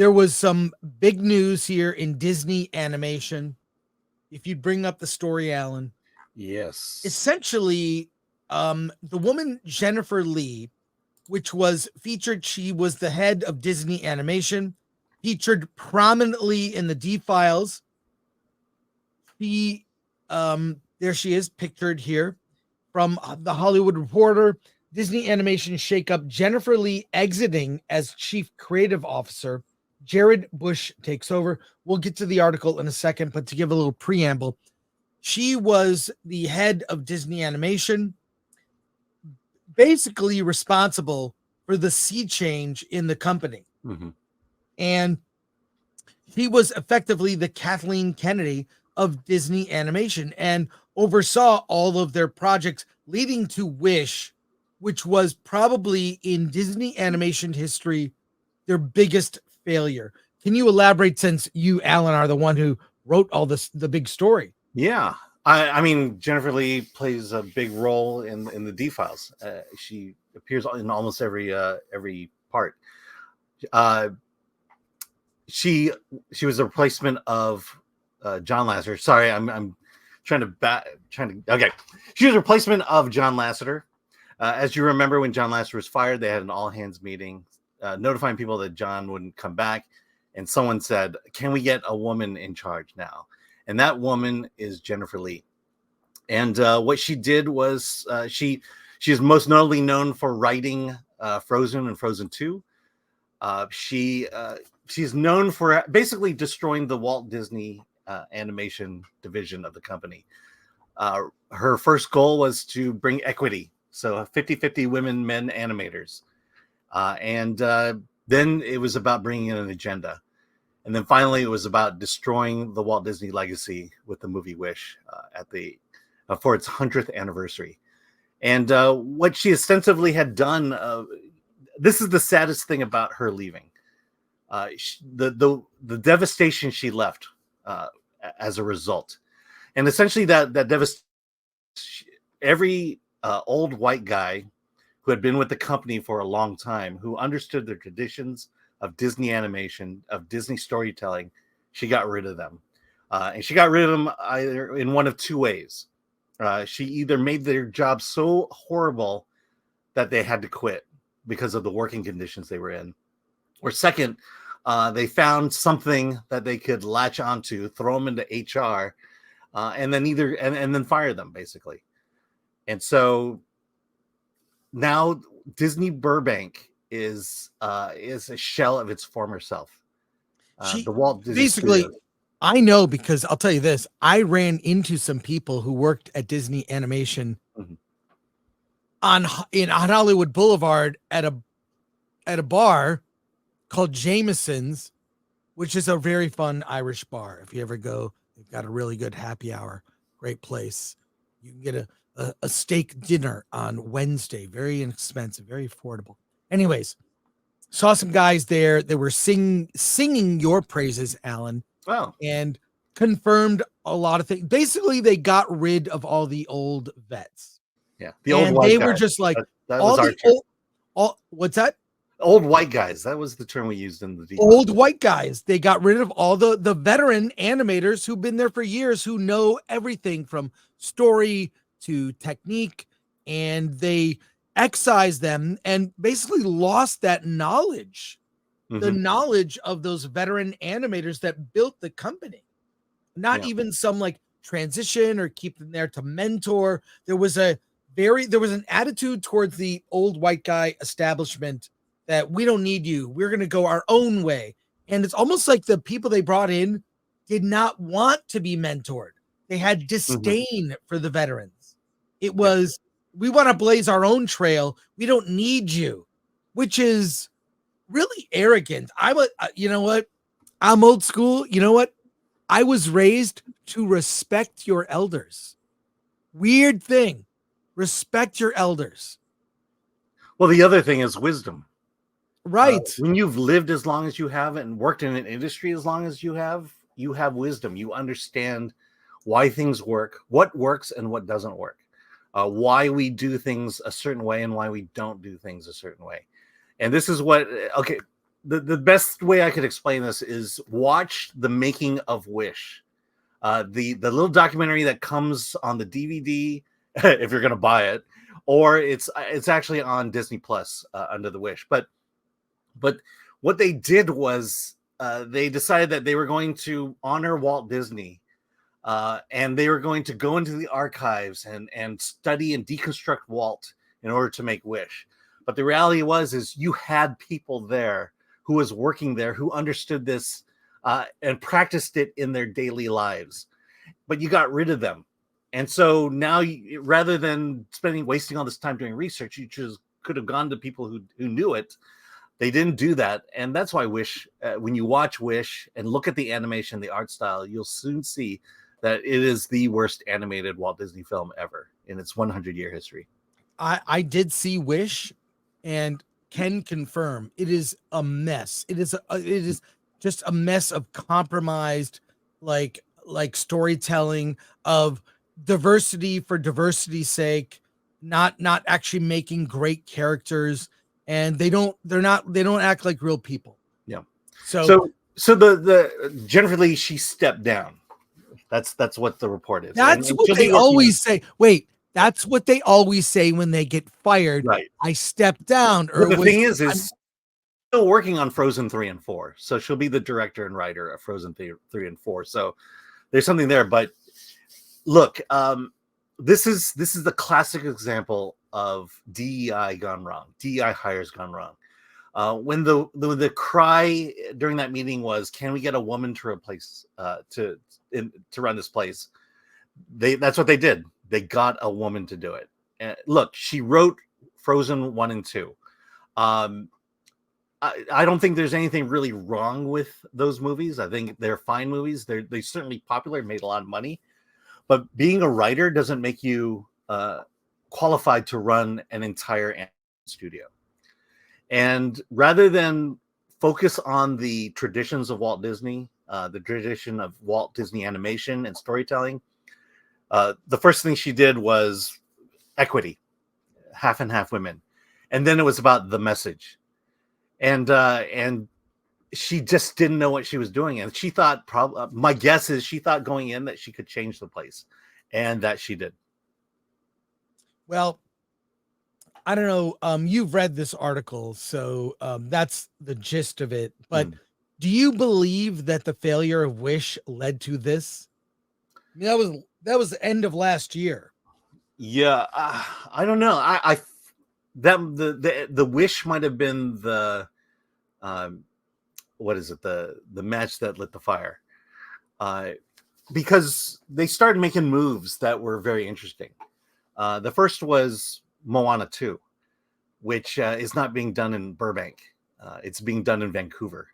there was some big news here in Disney animation. If you'd bring up the story, Alan. Yes. Essentially, the woman Jennifer Lee, which was featured, she was the head of Disney Animation, featured prominently in the D-Files. There she is, pictured here from the Hollywood Reporter. Disney Animation shakeup: Jennifer Lee exiting as chief creative officer. Jared Bush takes over. We'll get to the article in a second, but to give a little preamble, she was the head of Disney Animation, basically responsible for the sea change in the company. Mm-hmm. And he was effectively the Kathleen Kennedy of Disney Animation and oversaw all of their projects, leading to Wish, which was probably in Disney animation history their biggest failure. Can you elaborate, since you, Alan, are the one who wrote all this, the big story? Yeah. I mean, Jennifer Lee plays a big role in the D-Files. She appears in almost every part. She was a replacement of John Lasseter. Sorry, I'm trying to. Okay, she was a replacement of John Lasseter. As you remember, when John Lasseter was fired, they had an all hands meeting, notifying people that John wouldn't come back, and someone said, "Can we get a woman in charge now?" And that woman is Jennifer Lee. And what she did was she is most notably known for writing Frozen and Frozen 2. She's known for basically destroying the Walt Disney animation division of the company. Her first goal was to bring equity, so 50-50 women, men animators. And then it was about bringing in an agenda. And then finally, it was about destroying the Walt Disney legacy with the movie Wish for its 100th anniversary. And what she ostensibly had done, this is the saddest thing about her leaving. The devastation she left as a result. And essentially that devastation, every old white guy who had been with the company for a long time, who understood the traditions of Disney animation, of Disney storytelling, she got rid of them. And she got rid of them either in one of two ways. She either made their job so horrible that they had to quit because of the working conditions they were in. Or second, they found something that they could latch onto, throw them into HR, and then fire them, basically. And so now Disney Burbank is a shell of its former self. The Walt Disney basically Studios. I know, because I'll tell you this, I ran into some people who worked at Disney Animation on Hollywood Boulevard at a bar called Jameson's, which is a very fun Irish bar. If you ever go, they've got a really good happy hour, great place. You can get a steak dinner on Wednesday, very inexpensive, very affordable. Anyways, saw some guys there that were singing your praises, Alan. Wow. And confirmed a lot of things. Basically, they got rid of all the old vets. Yeah, the old white guys. They were just like, that was our term. What's that? Old white guys. That was the term we used in the deep. Old white guys. They got rid of all the veteran animators who've been there for years, who know everything from story to technique, and they excised them and basically lost that knowledge. The knowledge of those veteran animators that built the company. Not even some like transition or keep them there to mentor. There was an attitude towards the old white guy establishment that we don't need you. We're going to go our own way. And it's almost like the people they brought in did not want to be mentored. They had disdain for the veterans. It was, we want to blaze our own trail. We don't need you, which is really arrogant. You know what? I'm old school. You know what? I was raised to respect your elders. Weird thing. Respect your elders. Well, the other thing is wisdom. Right. When you've lived as long as you have and worked in an industry as long as you have wisdom. You understand why things work, what works and what doesn't work, why we do things a certain way and why we don't do things a certain way. And this is what, the best way I could explain this is watch the making of Wish, the little documentary that comes on the DVD if you're gonna buy it, or it's actually on Disney Plus under the Wish. But what they did was they decided that they were going to honor Walt Disney, and they were going to go into the archives and study and deconstruct Walt in order to make Wish. But the reality is you had people there who was working there who understood this and practiced it in their daily lives, but you got rid of them. And so now, rather than wasting all this time doing research, you just could have gone to people who knew it. They didn't do that, and that's why Wish. When you watch Wish and look at the animation, the art style, you'll soon see that it is the worst animated Walt Disney film ever in its 100-year history. I did see Wish, and can confirm it is a mess. It is just a mess of compromised, like storytelling, of diversity for diversity's sake, not actually making great characters, and they don't act like real people. Yeah. So the Jennifer Lee, she stepped down. That's what the report is. That's what they always say. Wait, that's what they always say when they get fired. Right. I stepped down. Or the thing is still working on Frozen 3 and 4. So she'll be the director and writer of Frozen 3 and 4. So there's something there. But look, this is the classic example of DEI gone wrong. DEI hires gone wrong. When the cry during that meeting was, can we get a woman to replace to run this place? That's what they did. They got a woman to do it. And look, she wrote Frozen 1 and 2. I don't think there's anything really wrong with those movies. I think they're fine movies. They're certainly popular, made a lot of money. But being a writer doesn't make you qualified to run an entire animation studio. And rather than focus on the traditions of Walt Disney, the tradition of Walt Disney animation and storytelling, the first thing she did was equity, half and half women. And then it was about the message. And she just didn't know what she was doing. And she thought, my guess is she thought going in that she could change the place, and that she did. Well, I don't know. You've read this article, so that's the gist of it. But do you believe that the failure of Wish led to this? I mean, that was the end of last year. Yeah, I don't know. The Wish might have been the what is it, the match that lit the fire, because they started making moves that were very interesting. The first was Moana 2, which is not being done in Burbank. It's being done in Vancouver.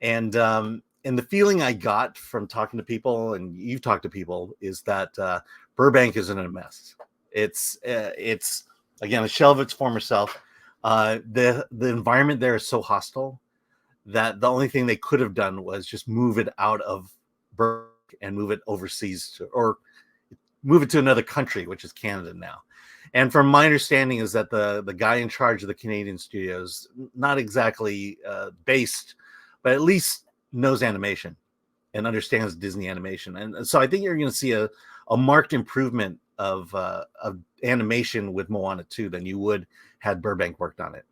And the feeling I got from talking to people, and you've talked to people, is that Burbank is in a mess. It's again a shell of its former self. The environment there is so hostile that the only thing they could have done was just move it out of Burbank and move it overseas or move it to another country, which is Canada now. And from my understanding is that the guy in charge of the Canadian studios, not exactly based, but at least knows animation and understands Disney animation. And so I think you're going to see a marked improvement of animation with Moana 2 than you would had Burbank worked on it.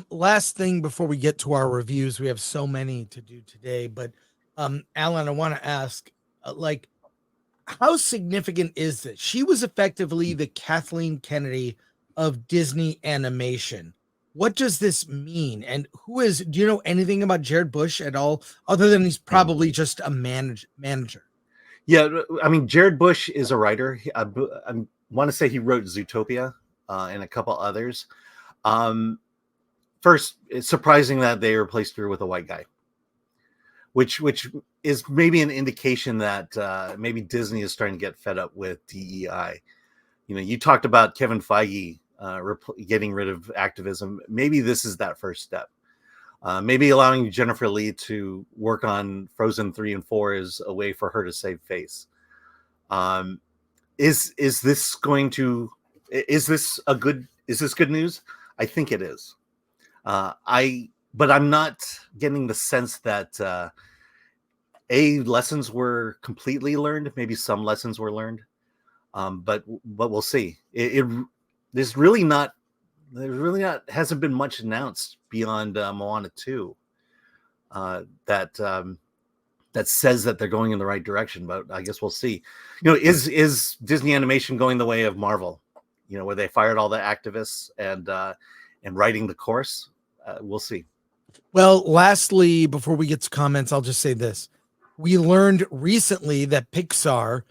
Last thing before we get to our reviews, we have so many to do today, but Alan, I want to ask, how significant is this? She was effectively the Kathleen Kennedy of Disney animation. What does this mean? And do you know anything about Jared Bush at all, other than he's probably just a manager? Yeah, I mean, Jared Bush is a writer. I want to say he wrote Zootopia and a couple others. First, it's surprising that they replaced her with a white guy, which is maybe an indication that maybe Disney is starting to get fed up with DEI. You know, you talked about Kevin Feige getting rid of activism. Maybe this is that first step. Maybe allowing Jennifer Lee to work on Frozen 3 and 4 is a way for her to save face. Is this good news? I think it is. but I'm not getting the sense that lessons were completely learned. Maybe some lessons were learned, but we'll see. There's really not hasn't been much announced beyond Moana 2 that says that they're going in the right direction. But I guess we'll see. Is Disney Animation going the way of Marvel? Where they fired all the activists and writing the course. We'll see. Well, lastly, before we get to comments, I'll just say this. We learned recently that Pixar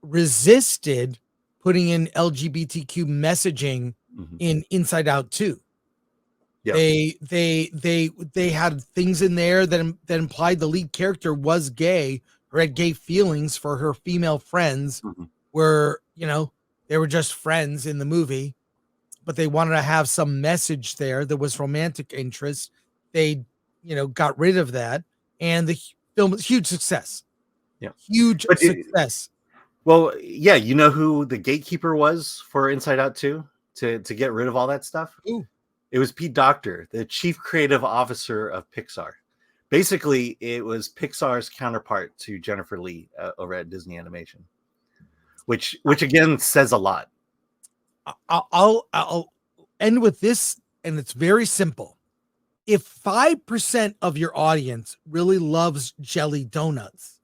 resisted putting in LGBTQ messaging in Inside Out 2. Yep. They had things in there that implied the lead character was gay or had gay feelings for her female friends, where, they were just friends in the movie, but they wanted to have some message there. There was romantic interest. They, got rid of that, and the film was huge success. Yeah, huge success. Well, yeah, you know who the gatekeeper was for Inside Out 2 to get rid of all that stuff? Ooh. It was Pete Docter, the chief creative officer of Pixar. Basically, it was Pixar's counterpart to Jennifer Lee over at Disney Animation, which again says a lot. I'll end with this, and it's very simple. If 5% of your audience really loves jelly donuts,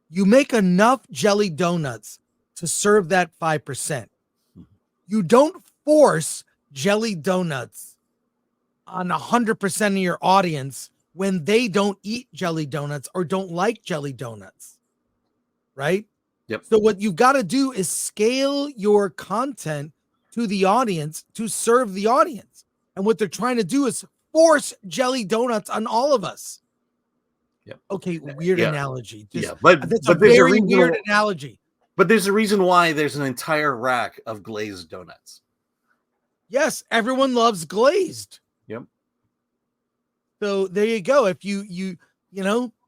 you make enough jelly donuts to serve that 5%. You don't force jelly donuts on 100% of your audience when they don't eat jelly donuts or don't like jelly donuts, right? Yep. So what you've got to do is scale your content to the audience to serve the audience. And what they're trying to do is force jelly donuts on all of us. Yep. Okay, weird analogy. But that's a very weird analogy. But there's a reason why there's an entire rack of glazed donuts. Yes, everyone loves glazed. Yep. So there you go. If you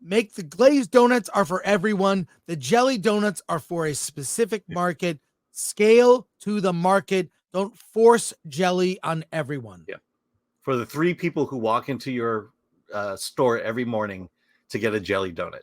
make the glazed donuts are for everyone. The jelly donuts are for a specific market. Scale to the market. Don't force jelly on everyone. Yeah. For the 3 people who walk into your store every morning to get a jelly donut.